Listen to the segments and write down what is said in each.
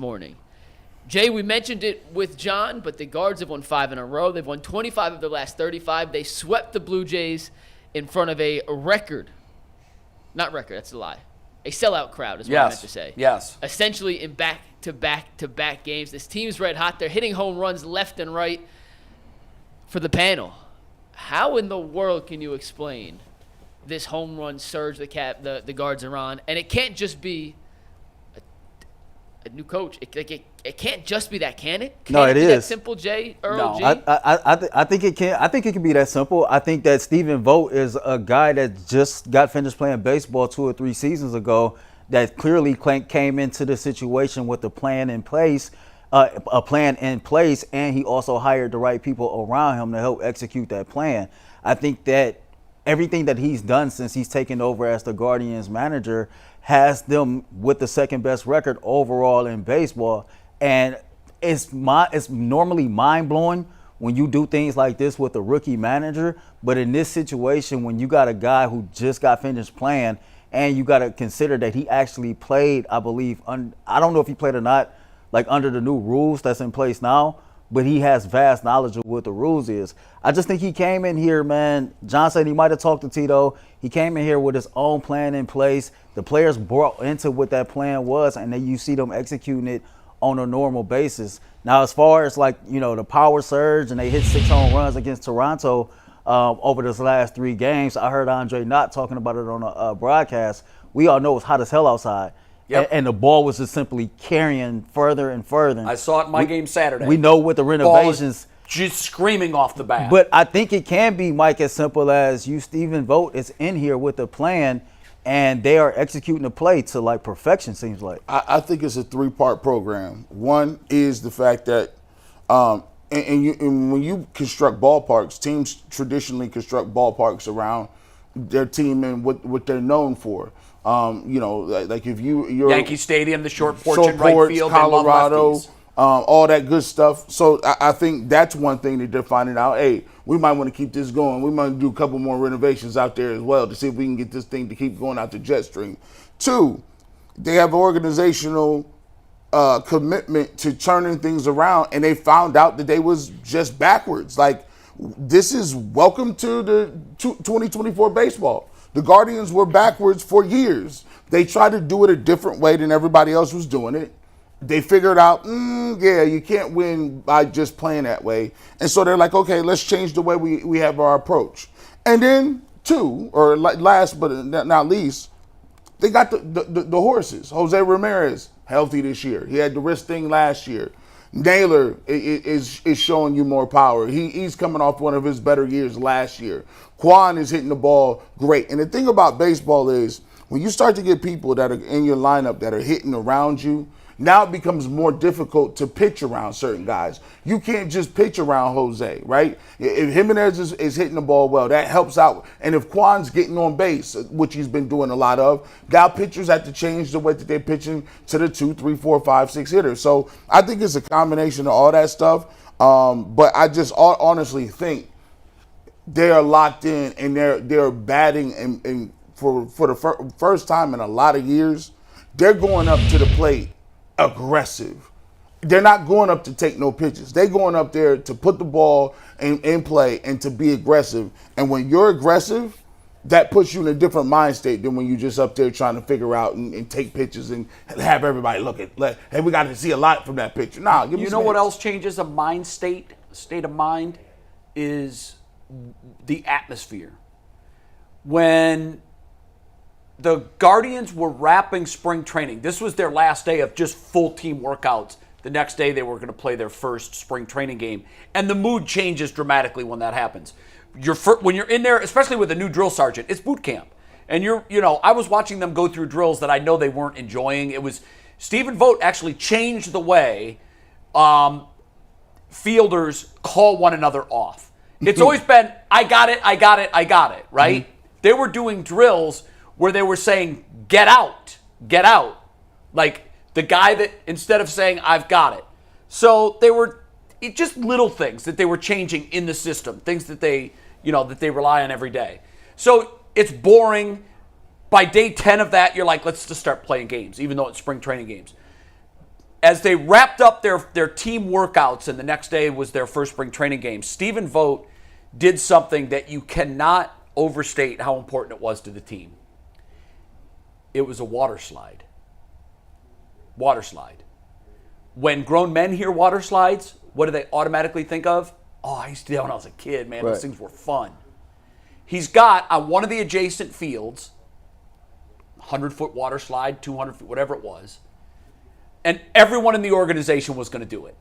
morning. Jay, we mentioned it with John, but the Guards have won 5 in a row. They've won 25 of their last 35. They swept the Blue Jays in front of a record. Not record, that's a lie. A sellout crowd is what I meant to say. Yes. Essentially in back-to-back-to-back games. This team's red hot. They're hitting home runs left and right. For the panel, how in the world can you explain this home run surge the Guards are on? And it can't just be a new coach. It can't just be that, can it? No, it is that simple, Jay? Earl, G? I think it can. I think it can be that simple. I think that Stephen Vogt is a guy that just got finished playing baseball 2 or 3 seasons ago. That clearly came into the situation with a plan in place, and he also hired the right people around him to help execute that plan. I think that everything that he's done since he's taken over as the Guardians manager has them with the second best record overall in baseball. And it's normally mind-blowing when you do things like this with a rookie manager. But in this situation, when you got a guy who just got finished playing and you got to consider that he actually played, I believe, I don't know if he played or not, like under the new rules that's in place now, but he has vast knowledge of what the rules is. I just think he came in here, man. John said he might have talked to Tito. He came in here with his own plan in place. The players brought into what that plan was, and then you see them executing it on a normal basis. Now, as far as the power surge, and they hit 6 home runs against Toronto over this last 3 games. I heard Andre Knott talking about it on a broadcast. We all know it's hot as hell outside. Yep. And the ball was just simply carrying further and further. I saw it in my game Saturday. We know with the renovations. Just screaming off the bat. But I think it can be, Mike, as simple as Stephen Vogt is in here with a plan, and they are executing the play to perfection, seems like. I think it's a 3-part program. One is the fact that and when you construct ballparks, teams traditionally construct ballparks around their team and what they're known for. Like if you're Yankee Stadium, the short porch in right field, Colorado, all that good stuff. So I think that's one thing that they're finding out. Hey, we might want to keep this going. We might do a couple more renovations out there as well to see if we can get this thing to keep going out the jet stream. 2, they have organizational commitment to turning things around, and they found out that they was just backwards. Like, this is welcome to the 2024 baseball. The Guardians were backwards for years. They tried to do it a different way than everybody else was doing it. They figured out, you can't win by just playing that way. And so they're like, okay, let's change the way we have our approach. And then 2, or last but not least, they got the horses. Jose Ramirez, healthy this year. He had the wrist thing last year. Naylor is showing you more power. He's coming off one of his better years last year. Kwan is hitting the ball great. And the thing about baseball is when you start to get people that are in your lineup that are hitting around you, now it becomes more difficult to pitch around certain guys. You can't just pitch around Jose, right? If Jimenez is hitting the ball well, that helps out. And if Kwan's getting on base, which he's been doing a lot of, now pitchers have to change the way that they're pitching to the 2, 3, 4, 5, 6 hitters. So I think it's a combination of all that stuff. But I just honestly think they are locked in, and they're batting, and for the first time in a lot of years, they're going up to the plate aggressive. They're not going up to take no pitches. They're going up there to put the ball in play and to be aggressive. And when you're aggressive, that puts you in a different mind state than when you're just up there trying to figure out and take pitches and have everybody look at, hey, we got to see a lot from that pitcher. Nah, give me You know what else changes a mind state of mind is the atmosphere. When the Guardians were wrapping spring training, this was their last day of just full team workouts. The next day they were going to play their first spring training game. And the mood changes dramatically when that happens. When you're in there, especially with a new drill sergeant, it's boot camp. And I was watching them go through drills that I know they weren't enjoying. It was Stephen Vogt actually changed the way fielders call one another off. It's always been, I got it, right? Mm-hmm. They were doing drills where they were saying, get out. Like the guy that, instead of saying, I've got it. So they were just little things that they were changing in the system, things that they rely on every day. So it's boring. By day 10 of that, you're like, let's just start playing games, even though it's spring training games. as they wrapped up their team workouts and the next day was their first spring training game, Stephen Vogt did something that you cannot overstate how important it was to the team. It was a water slide. Water slide. When grown men hear water slides, what do they automatically think of? Oh, I used to do that when I was a kid, man. Right. Those things were fun. He's got on one of the adjacent fields, 100-foot water slide, 200 feet, whatever it was, and everyone in the organization was going to do it.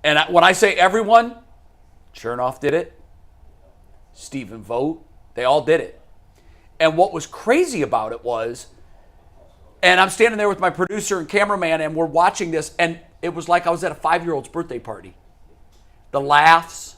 And when I say everyone, Chernoff did it, Stephen Vogt, they all did it. And what was crazy about it was, and I'm standing there with my producer and cameraman, and we're watching this, and it was like I was at a 5-year-old's birthday party. The laughs,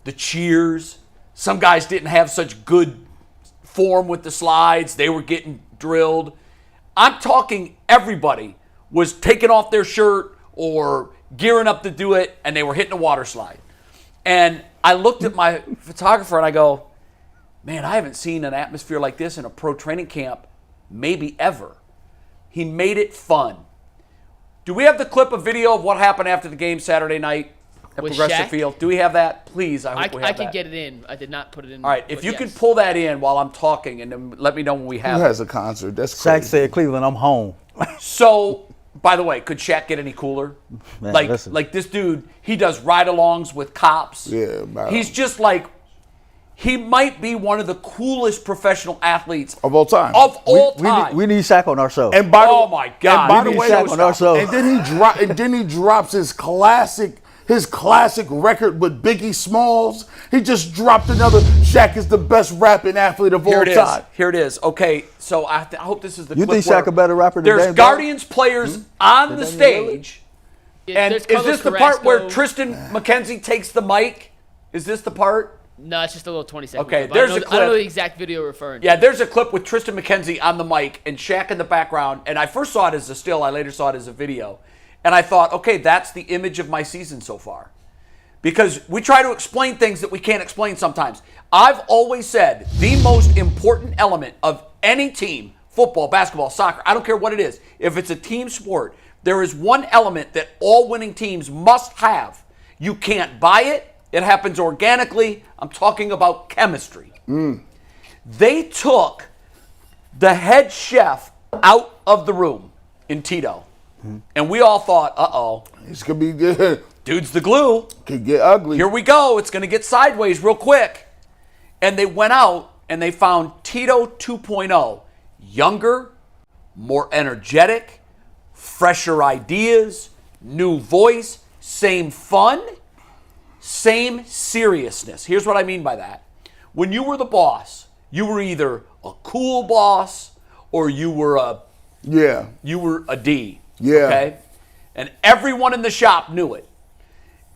the cheers. Some guys didn't have such good form with the slides. They were getting drilled. I'm talking everybody was taking off their shirt or gearing up to do it, and they were hitting a water slide. And I looked at my photographer, and I go, man, I haven't seen an atmosphere like this in a pro training camp maybe ever. He made it fun. Do we have the clip of video of what happened after the game Saturday night at With Progressive Shaq? Field? Do we have that? Please, I hope we have I can that. get it in. I did not put it in. All right, if but you yes. could pull that in while I'm talking, and then let me know when we Who have it. has a concert? That's Shaq crazy. said, Cleveland, I'm home. So, by the way, could Shaq get any cooler? Man, like listen. this dude, he does ride-alongs with cops. Yeah, man. He's just like, he might be one of the coolest professional athletes Of all time. Of all time. We need Shaq on our show. And by the Oh, my God. And by We the need way, Shaq on our show. and then he drops his classic record with Biggie Smalls. He just dropped another. Shaq is the best rapping athlete of all time. Here it is. Okay, so I hope this is the You clip think Shaq where a better rapper than there's Dame Guardians players on the stage. And There's is Carlos this the part where Carrasco. Tristan McKenzie takes the mic? Is this the part? No, it's just a little 20-second. Okay, clip. there's I a don't know clip. the exact video you're referring to. Yeah, there's a clip with Tristan McKenzie on the mic and Shaq in the background. And I first saw it as a still. I later saw it as a video. And I thought, okay, that's the image of my season so far. Because we try to explain things that we can't explain sometimes. I've always said the most important element of any team, football, basketball, soccer, I don't care what it is, if it's a team sport, there is one element that all winning teams must have. You can't buy it. It happens organically. I'm talking about chemistry. They took the head chef out of the room in Tito. And we all thought, uh-oh, It's gonna be good. dude's the glue. Could get ugly. Here we go. It's going to get sideways real quick. And they went out and they found Tito 2.0. Younger, more energetic, fresher ideas, new voice, same fun, same seriousness. Here's what I mean by that. When you were the boss, you were either a cool boss or you were a D. Yeah. Okay? And everyone in the shop knew it.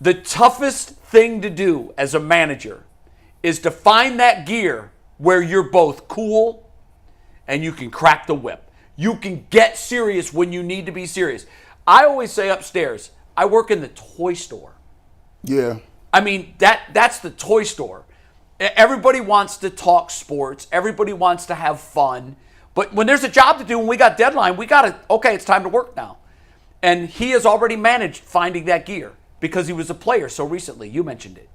The toughest thing to do as a manager is to find that gear where you're both cool and you can crack the whip. You can get serious when you need to be serious. I always say upstairs, I work in the toy store. Yeah. I mean, that's the toy store. Everybody wants to talk sports. Everybody wants to have fun. But when there's a job to do and we got deadline, okay, it's time to work now. And he has already managed finding that gear because he was a player so recently. You mentioned it.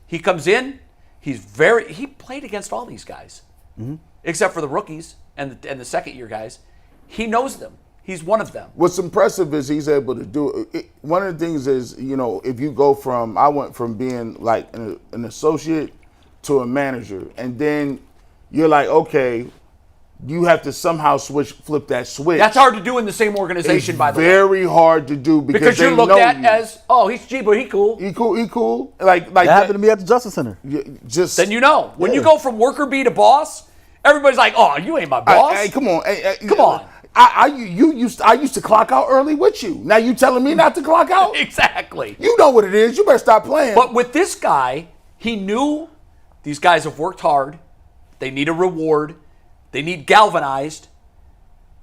He comes in, he played against all these guys, except for the rookies and the second-year guys. He knows them. He's one of them. What's impressive is he's able to do it. One of the things is, if you go I went from being like an associate to a manager, and then you're like, okay, you have to somehow flip that switch. That's hard to do in the same organization, by the way. Very hard to do because you're they looked know at you. as, oh, he's cheap, but he cool. He cool. Like That happened to me at the Justice Center. Just Then you know. When you Yeah. go from worker bee to boss, everybody's like, oh, you ain't my boss. Hey, come on. Come on. I used to clock out early with you. Now you telling me not to clock out? Exactly. You know what it is. You better stop playing. But with this guy, he knew these guys have worked hard. They need a reward. They need galvanized.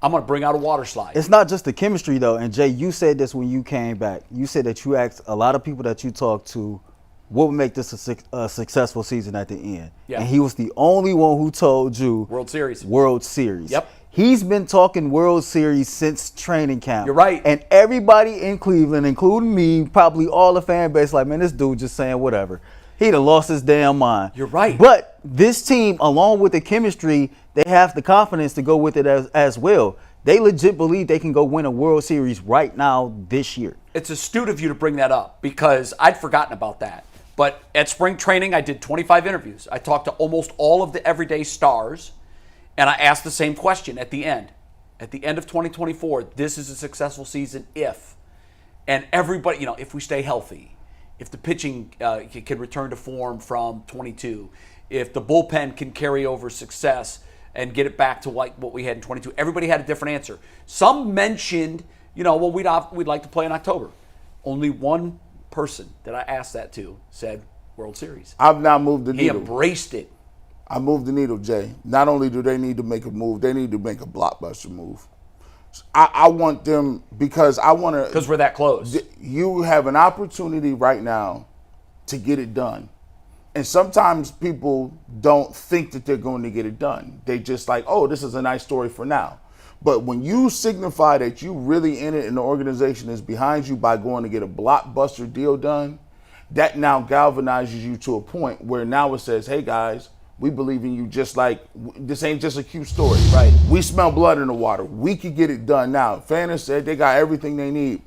I'm going to bring out a water slide. It's not just the chemistry, though. And, Jay, you said this when you came back. You said that you asked a lot of people that you talked to what would make this a successful season at the end. Yeah. And he was the only one who told you World Series. World Series. Yep. He's been talking World Series since training camp. You're right. And everybody in Cleveland, including me, probably all the fan base, like, man, this dude just saying whatever. He'd have lost his damn mind. You're right. But this team, along with the chemistry, they have the confidence to go with it as well. They legit believe they can go win a World Series right now this year. It's astute of you to bring that up because I'd forgotten about that. But at spring training, I did 25 interviews. I talked to almost all of the everyday stars, and I asked the same question at the end. At the end of 2024, this is a successful season if. And everybody, if we stay healthy, if the pitching can return to form from 22, if the bullpen can carry over success and get it back to like what we had in 22. Everybody had a different answer. Some mentioned, well, we'd like to play in October. Only one person that I asked that to said World Series. I've now moved the He needle. embraced it. I moved the needle, Jay. Not only do they need to make a move, they need to make a blockbuster move. I want them because I want to. Because we're that close. You have an opportunity right now to get it done. And sometimes people don't think that they're going to get it done. They just like, oh, this is a nice story for now. But when you signify that you really in it and the organization is behind you by going to get a blockbuster deal done, that now galvanizes you to a point where now it says, hey, guys, we believe in you just like this ain't just a cute story. Right. We smell blood in the water. We could get it done now. Fanners said they got everything they need.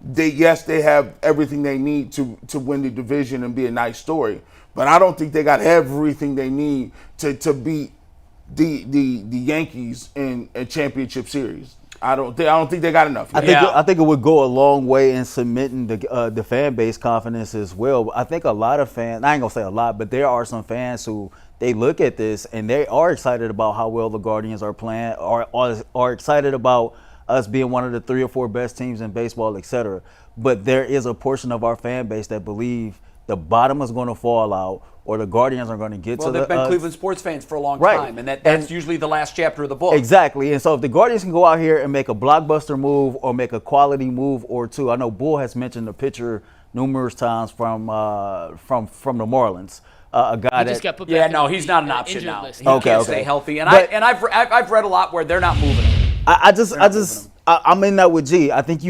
They have everything they need to win the division and be a nice story. But I don't think they got everything they need to beat the Yankees in a championship series. I don't think they got enough. I think it would go a long way in cementing the fan base confidence as well. I think a lot of fans, I ain't gonna say a lot, but there are some fans who they look at this and they are excited about how well the Guardians are playing, are excited about us being one of the 3 or 4 best teams in baseball, et cetera. But there is a portion of our fan base that believe the bottom is going to fall out or the Guardians are going to get to the... Well, they've been Cleveland sports fans for a long right. time, and that's usually the last chapter of the book. Exactly. And so if the Guardians can go out here and make a blockbuster move or make a quality move or two, I know Bull has mentioned the pitcher numerous times from the Marlins. A guy He just got put back Yeah, in no, the he's not an injured option now. list. He Okay, can't okay. stay healthy, and But- I've read a lot where they're not moving him. I'm in that with G. I think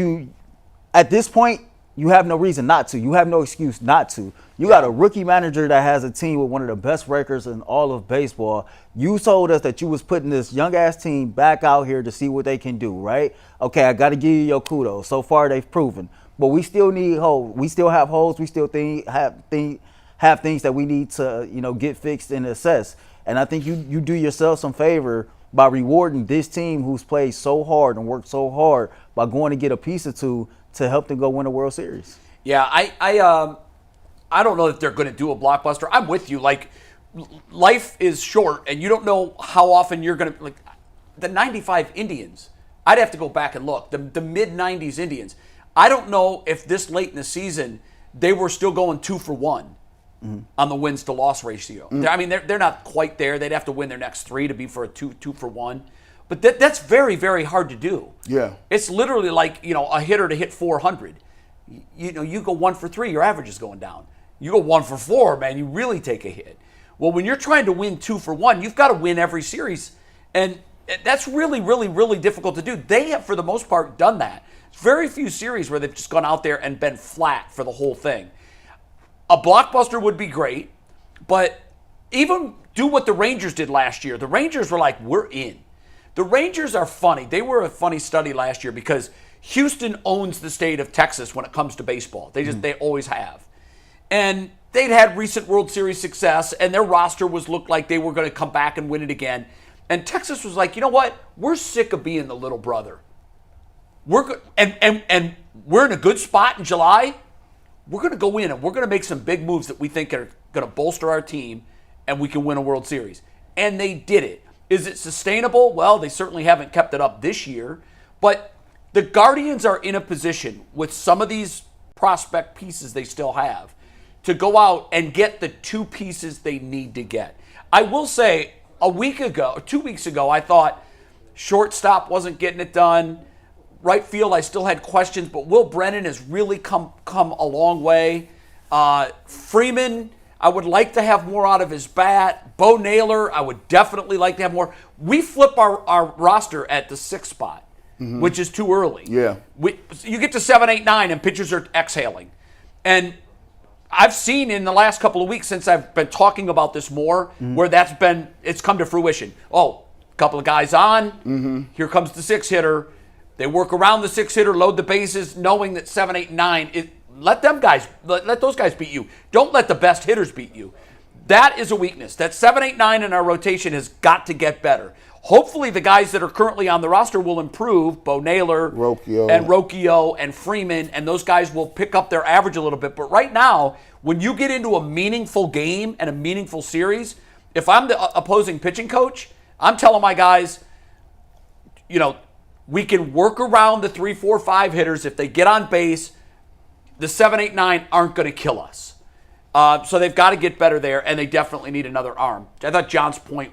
at this point, you have no reason not to. You have no excuse not to. You got a rookie manager that has a team with one of the best records in all of baseball. You told us that you was putting this young-ass team back out here to see what they can do, right? Okay, I got to give you your kudos. So far, they've proven. But we still need holes. We still have holes. We still have things that we need to, get fixed and assess. And I think you do yourself some favor by rewarding this team who's played so hard and worked so hard by going to get a piece or two to help them go win a World Series. Yeah, I don't know that they're going to do a blockbuster. I'm with you. Like, life is short, and you don't know how often you're going to, like, the 95 Indians. I'd have to go back and look. The mid-90s Indians. I don't know if this late in the season they were still going 2 for 1 on the wins to loss ratio. I mean, they're not quite there. They'd have to win their next 3 to be for a 2 for 1. But that's very, very hard to do. Yeah. It's literally like, a hitter to hit 400. You go 1 for 3, your average is going down. You go 1 for 4, man, you really take a hit. Well, when you're trying to win 2 for 1, you've got to win every series. And that's really, really, really difficult to do. They have, for the most part, done that. There's very few series where they've just gone out there and been flat for the whole thing. A blockbuster would be great, but even do what the Rangers did last year. The Rangers were like, we're in. The Rangers are funny. They were a funny study last year because Houston owns the state of Texas when it comes to baseball. They always have. And they'd had recent World Series success, and their roster looked like they were going to come back and win it again. And Texas was like, you know what? We're sick of being the little brother. We're good, and we're in a good spot in July. We're going to go in and we're going to make some big moves that we think are going to bolster our team, and we can win a World Series. And they did it. Is it sustainable? Well, they certainly haven't kept it up this year. But the Guardians are in a position with some of these prospect pieces they still have to go out and get the 2 pieces they need to get. I will say, 2 weeks ago, I thought shortstop wasn't getting it done. Right field, I still had questions, but Will Brennan has really come a long way. Freeman, I would like to have more out of his bat. Bo Naylor, I would definitely like to have more. We flip our roster at the 6th spot, which is too early. Yeah. You get to 7, 8, 9, and pitchers are exhaling. And I've seen in the last couple of weeks since I've been talking about this more, where it's come to fruition. Oh, a couple of guys on. Here comes the 6 hitter. They work around the 6 hitter, load the bases, knowing that 7, 8, 9. Let those guys beat you. Don't let the best hitters beat you. That is a weakness. That 7, 8, 9 in our rotation has got to get better. Hopefully the guys that are currently on the roster will improve. Bo Naylor and Rocchio and Freeman, and those guys will pick up their average a little bit. But right now, when you get into a meaningful game and a meaningful series, if I'm the opposing pitching coach, I'm telling my guys, we can work around the 3, 4, 5 hitters. If they get on base, the 7, 8, 9 aren't going to kill us. So they've got to get better there, and they definitely need another arm. I thought John's point,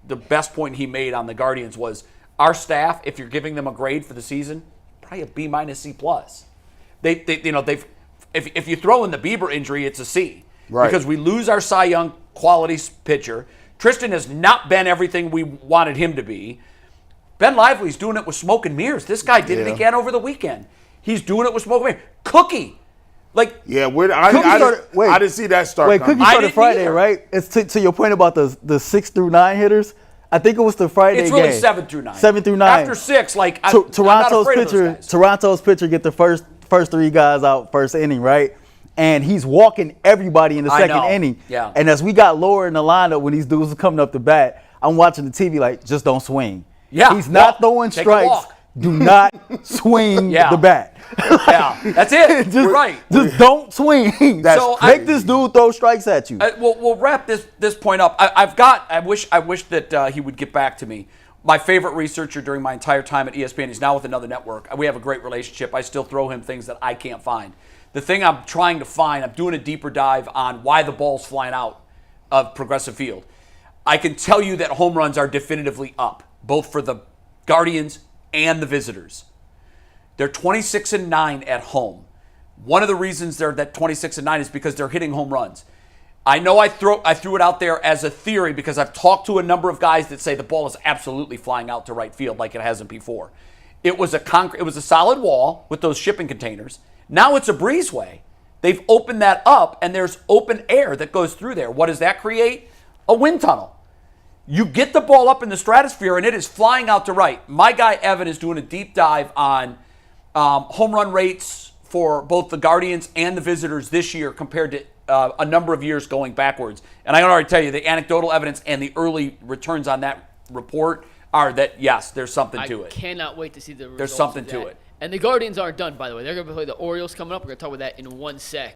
the best point he made on the Guardians was our staff, if you're giving them a grade for the season, probably a B-, C+. If you throw in the Bieber injury, it's a C. Right. Because we lose our Cy Young quality pitcher. Tristan has not been everything we wanted him to be. Ben Lively's doing it with smoke and mirrors. This guy did it again over the weekend. He's doing it with smoke and mirrors. Cookie. I didn't see that start. Wait, Cookie started Friday, right? It's to your point about the 6 through 9 hitters. I think it was the Friday game. It's really 7 through 9. 7 through 9. After 6, I'm not afraid of those guys. Toronto's pitcher get the first 3 guys out first inning, right? And he's walking everybody in the second inning. Yeah. And as we got lower in the lineup when these dudes were coming up to bat, I'm watching the TV like, just don't swing. Yeah. He's not throwing Take a strikes. walk. Do not swing the bat. Yeah, that's it. Just don't swing. Make this dude throw strikes at you. We'll wrap this point up. I wish that he would get back to me. My favorite researcher during my entire time at ESPN. He's now with another network. We have a great relationship. I still throw him things that I can't find. The thing I'm trying to find, I'm doing a deeper dive on why the ball's flying out of Progressive Field. I can tell you that home runs are definitively up, both for the Guardians and the visitors. They're 26-9 at home. One of the reasons they're that 26-9 is because they're hitting home runs. I know I threw it out there as a theory because I've talked to a number of guys that say the ball is absolutely flying out to right field like it hasn't before. It was a solid wall with those shipping containers. Now it's a breezeway. They've opened that up and there's open air that goes through there. What does that create? A wind tunnel. You get the ball up in the stratosphere and it is flying out to right. My guy Evan is doing a deep dive on home run rates for both the Guardians and the visitors this year compared to a number of years going backwards. And I can already tell you the anecdotal evidence and the early returns on that report are that, yes, there's something to it. I cannot wait to see the results. There's something of to that. it. And the Guardians aren't done, by the way. They're going to play the Orioles coming up. We're going to talk about that in 1 sec.